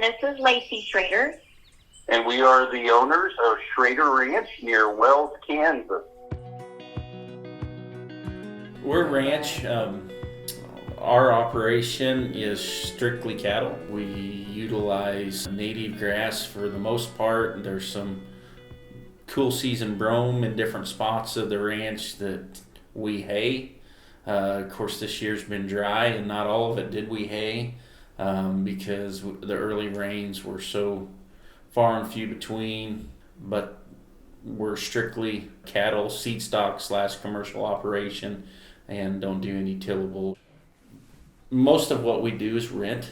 this is Laci Schrader. And we are the owners of Schrader Ranch near Wells, Kansas. We're a ranch. Our operation is strictly cattle. We utilize native grass for the most part. There's some cool season brome in different spots of the ranch that we hay. Of course, this year's been dry and not all of it did we hay because the early rains were so far and few between. But we're strictly cattle, seed stock / commercial operation, and don't do any tillable. Most of what we do is rent.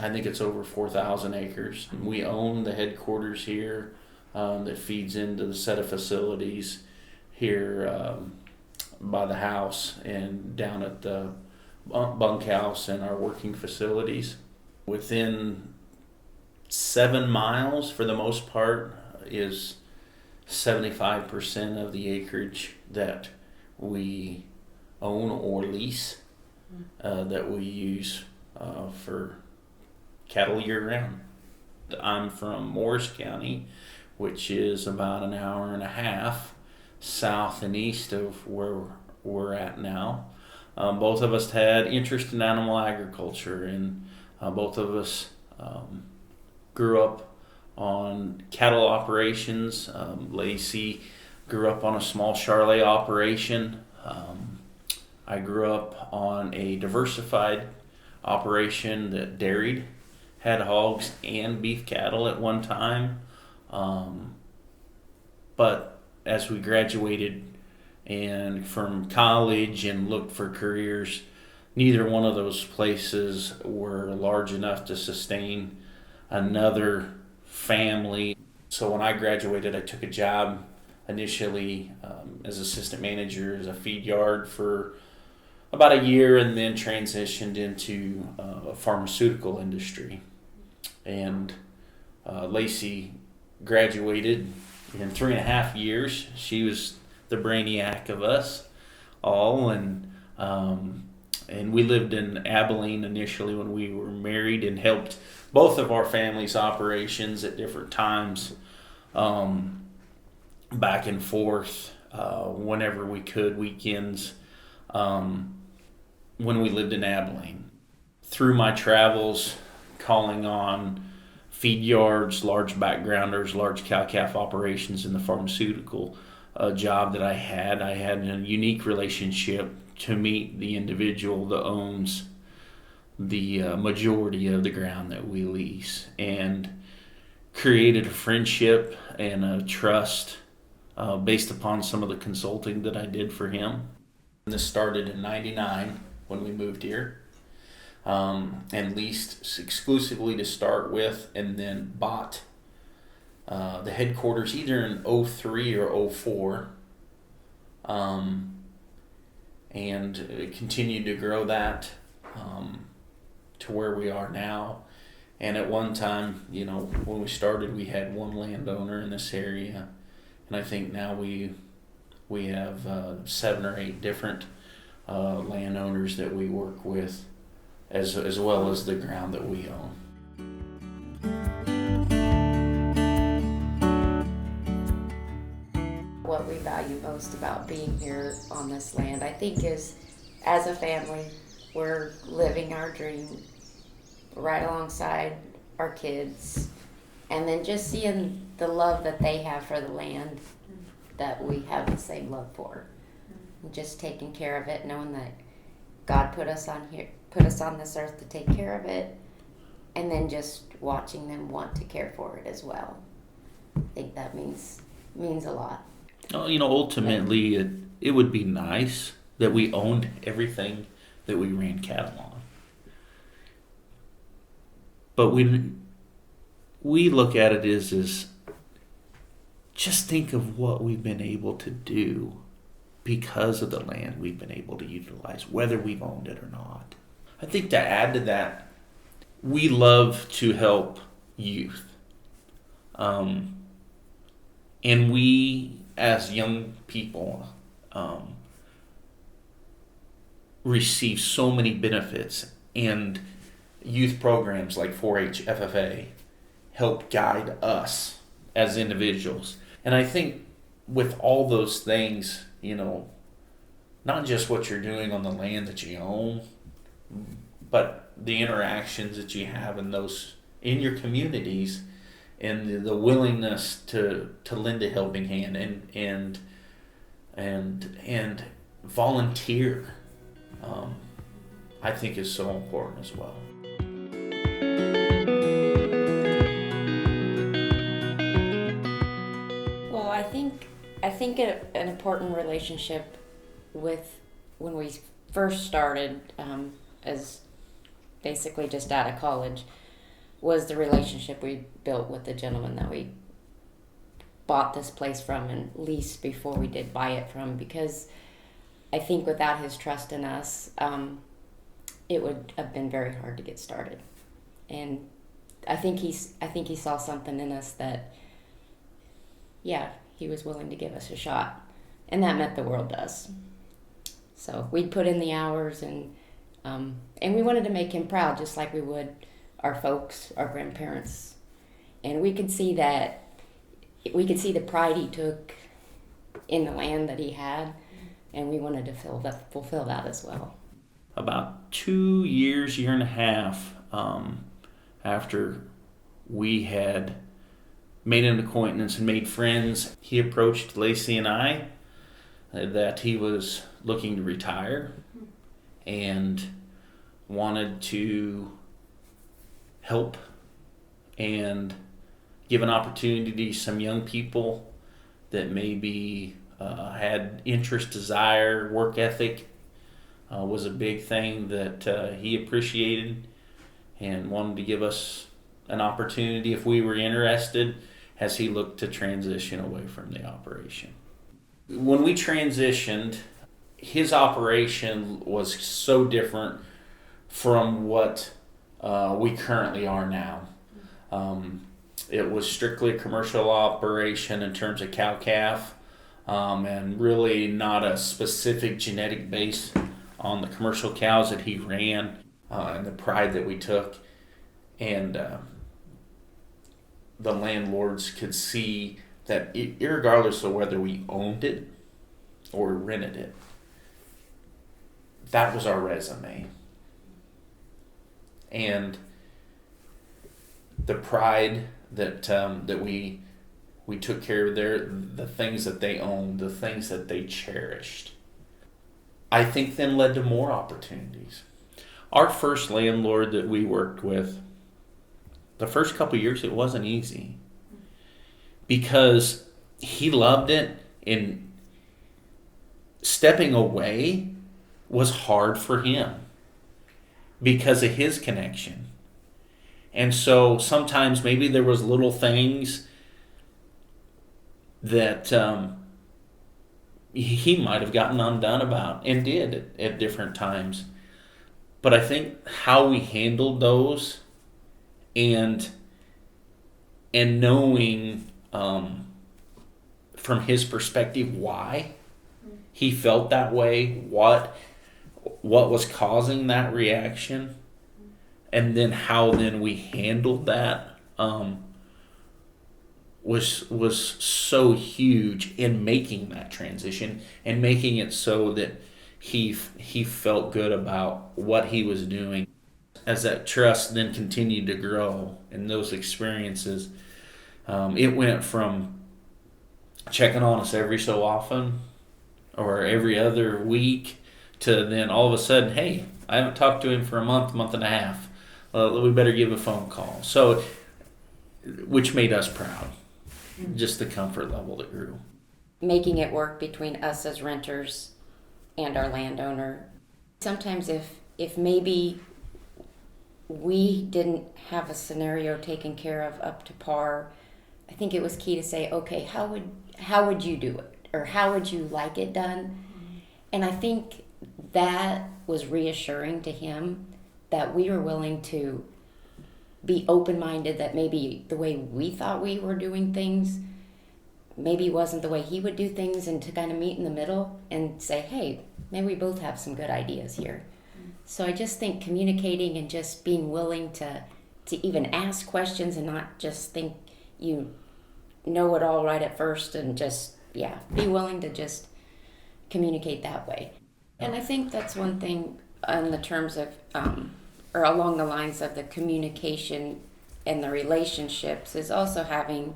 I think it's over 4,000 acres. We own the headquarters here that feeds into the set of facilities here by the house and down at the bunkhouse and our working facilities. Within 7 miles, for the most part, is 75% of the acreage that we own or lease that we use for cattle year-round. I'm from Morris County, which is about an hour and a half south and east of where we're at now. Both of us had interest in animal agriculture, and both of us grew up on cattle operations. Laci grew up on a small Charolais operation. I grew up on a diversified operation that dairied, had hogs and beef cattle at one time. But as we graduated and from college and looked for careers, neither one of those places were large enough to sustain another family. So when I graduated, I took a job initially as assistant manager as a feed yard for about a year, and then transitioned into a pharmaceutical industry. And Laci graduated in 3.5 years. She was the brainiac of us all, and we lived in Abilene initially when we were married, and helped both of our families' operations at different times, back and forth whenever we could, weekends, when we lived in Abilene. Through my travels, calling on feed yards, large backgrounders, large cow-calf operations in the pharmaceutical job that I had a unique relationship to meet the individual that owns the majority of the ground that we lease, and created a friendship and a trust based upon some of the consulting that I did for him. And this started in '99 when we moved here, and leased exclusively to start with, and then bought the headquarters either in '03 or '04, and continued to grow that to where we are now. And at one time, when we started, we had one landowner in this area, and I think now we have 7 or 8 different landowners that we work with, as well as the ground that we own. What we value most about being here on this land, I think, is as a family, we're living our dream right alongside our kids, and then just seeing the love that they have for the land that we have the same love for. Just taking care of it, knowing that God put us on this earth to take care of it, and then just watching them want to care for it as well. I think that means a lot. Ultimately, it would be nice that we owned everything that we ran cattle on. But we look at it as just think of what we've been able to do because of the land we've been able to utilize, whether we've owned it or not. I think to add to that, we love to help youth. And we, as young people, receive so many benefits. And youth programs like 4-H, FFA help guide us as individuals. And I think with all those things, not just what you're doing on the land that you own, but the interactions that you have in your communities, and the willingness to lend a helping hand and volunteer, I think is so important as well. Well, I think an important relationship with when we first started, as basically just out of college, was the relationship we built with the gentleman that we bought this place from and leased before we did buy it from, because I think without his trust in us, it would have been very hard to get started. And I think he saw something in us that, yeah, he was willing to give us a shot, and that meant the world to us. So we'd put in the hours, and we wanted to make him proud, just like we would our folks, our grandparents. And we could see the pride he took in the land that he had, and we wanted to fulfill that as well. About 2 years, year and a half after we had made an acquaintance and made friends, he approached Laci and I that he was looking to retire and wanted to help and give an opportunity to some young people that maybe had interest, desire, work ethic was a big thing that he appreciated, and wanted to give us an opportunity if we were interested as he looked to transition away from the operation. When we transitioned, his operation was so different from what we currently are now. It was strictly a commercial operation in terms of cow-calf, and really not a specific genetic base on the commercial cows that he ran, and the pride that we took. And the landlords could see that irregardless of whether we owned it or rented it, that was our resume. And the pride that we took care of the things that they owned, the things that they cherished, I think then led to more opportunities. Our first landlord that we worked with, the first couple of years, it wasn't easy because he loved it, and stepping away was hard for him because of his connection. And so sometimes maybe there was little things that he might have gotten undone about, and did at different times. But I think how we handled those, and knowing from his perspective why he felt that way, what was causing that reaction, and then how then we handled that was so huge in making that transition and making it so that he felt good about what he was doing. As that trust then continued to grow in those experiences, it went from checking on us every so often or every other week to then all of a sudden, hey, I haven't talked to him for a month and a half. We better give a phone call. So, which made us proud. Just the comfort level that grew. Making it work between us as renters and our landowner. Sometimes if maybe we didn't have a scenario taken care of up to par, I think it was key to say, okay, how would you do it? Or how would you like it done? And I think that was reassuring to him that we were willing to be open-minded, that maybe the way we thought we were doing things maybe wasn't the way he would do things, and to kind of meet in the middle and say, hey, maybe we both have some good ideas here. So I just think communicating and just being willing to even ask questions and not just think you know it all right at first, and just, yeah, be willing to just communicate that way. And I think that's one thing on the terms of, or along the lines of the communication and the relationships, is also having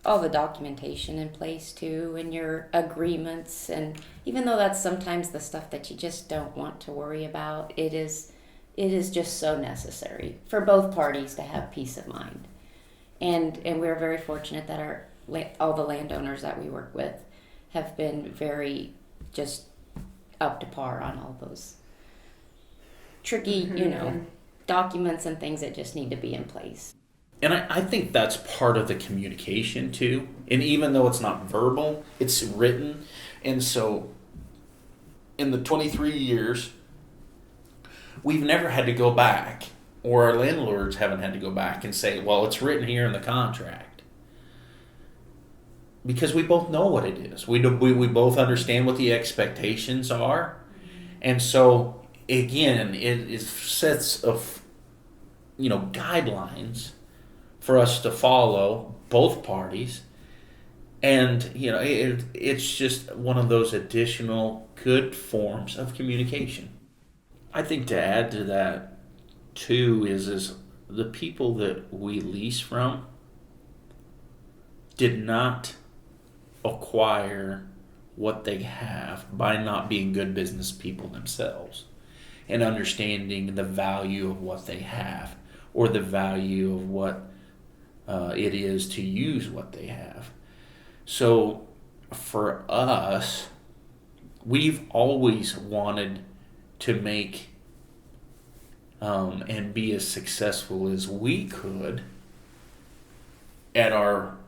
all the documentation in place too, and your agreements. And even though that's sometimes the stuff that you just don't want to worry about, it is just so necessary for both parties to have peace of mind. And we're very fortunate that all the landowners that we work with have been very just up to par on all those tricky, documents and things that just need to be in place. And I think that's part of the communication too. And even though it's not verbal, it's written. And so in the 23 years, we've never had to go back, or our landlords haven't had to go back and say, well, it's written here in the contract. Because we both know what it is. We both understand what the expectations are. And so, again, it sets of, guidelines for us to follow, both parties. And, it's just one of those additional good forms of communication. I think to add to that, too, is the people that we lease from did not acquire what they have by not being good business people themselves and understanding the value of what they have, or the value of what it is to use what they have. So for us, we've always wanted to make and be as successful as we could at our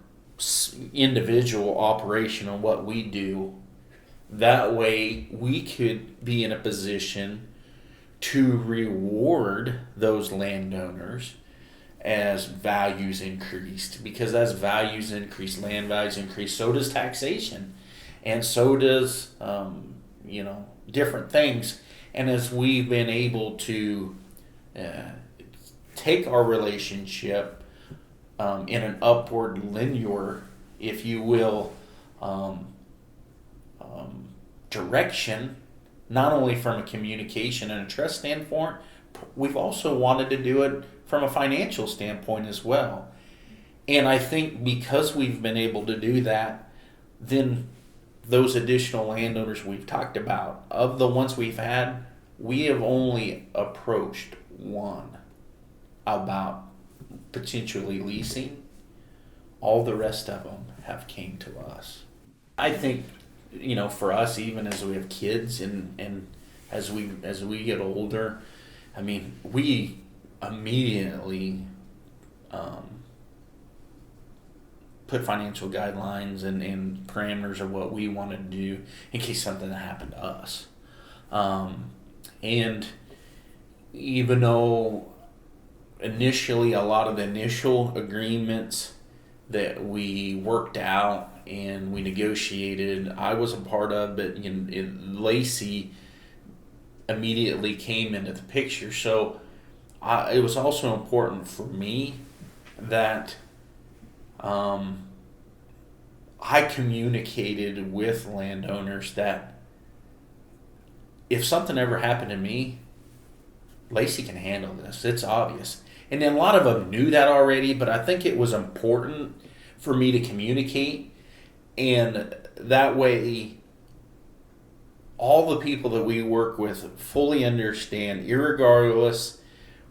individual operation on what we do. That way we could be in a position to reward those landowners as values increased, because as values increase, land values increase, so does taxation, and so does different things. And as we've been able to take our relationship in an upward linear, if you will, direction, not only from a communication and a trust standpoint, we've also wanted to do it from a financial standpoint as well. And I think because we've been able to do that, then those additional landowners we've talked about, of the ones we've had, we have only approached one about potentially leasing. All the rest of them have came to us. I think, for us, even as we have kids and as we get older, we immediately put financial guidelines and parameters of what we wanted to do in case something happened to us. And even though initially a lot of the initial agreements that we worked out and we negotiated, I was a part of, but Laci immediately came into the picture. So it was also important for me that I communicated with landowners that if something ever happened to me, Laci can handle this. It's obvious. And then a lot of them knew that already, but I think it was important for me to communicate. And that way, all the people that we work with fully understand, irregardless,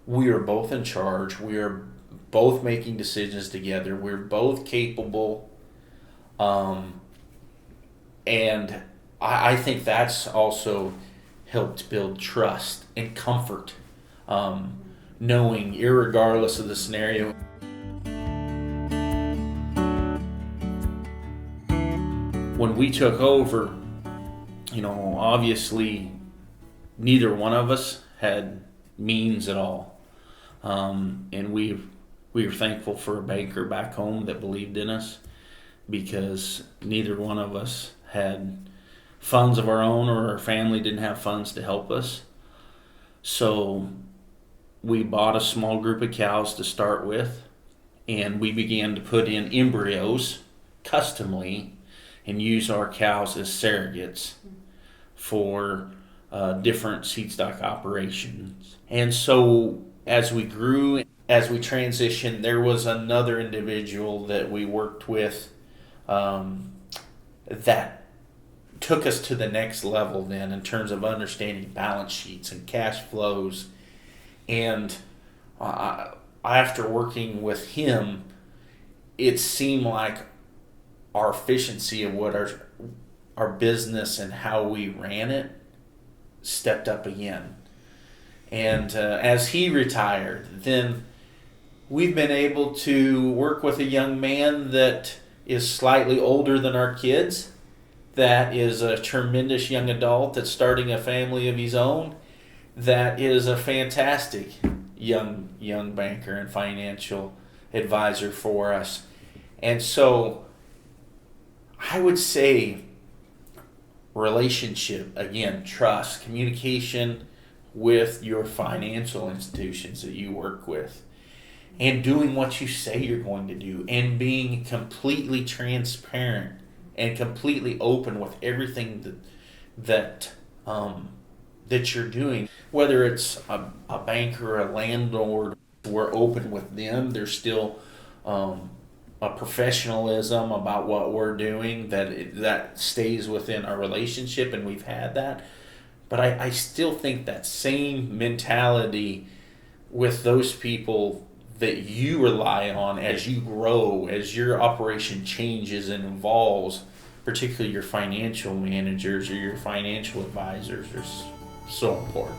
we are both in charge. We are both making decisions together. We're both capable. And I think that's also helped build trust and comfort, knowing irregardless of the scenario. When we took over, obviously neither one of us had means at all. And we were thankful for a banker back home that believed in us, because neither one of us had funds of our own, or our family didn't have funds to help us. So we bought a small group of cows to start with, and we began to put in embryos customly and use our cows as surrogates for different seed stock operations. And so as we grew, as we transitioned, there was another individual that we worked with that took us to the next level then in terms of understanding balance sheets and cash flows. And after working with him, it seemed like our efficiency of what our business and how we ran it stepped up again. And as he retired, then we've been able to work with a young man that is slightly older than our kids, that is a tremendous young adult that's starting a family of his own, that is a fantastic young banker and financial advisor for us. And so I would say relationship, again, trust, communication with your financial institutions that you work with, and doing what you say you're going to do, and being completely transparent and completely open with everything that you're doing. Whether it's a banker or a landlord, we're open with them. There's still a professionalism about what we're doing that stays within our relationship, and we've had that. But I still think that same mentality with those people that you rely on as you grow, as your operation changes and evolves, particularly your financial managers or your financial advisors, are so important.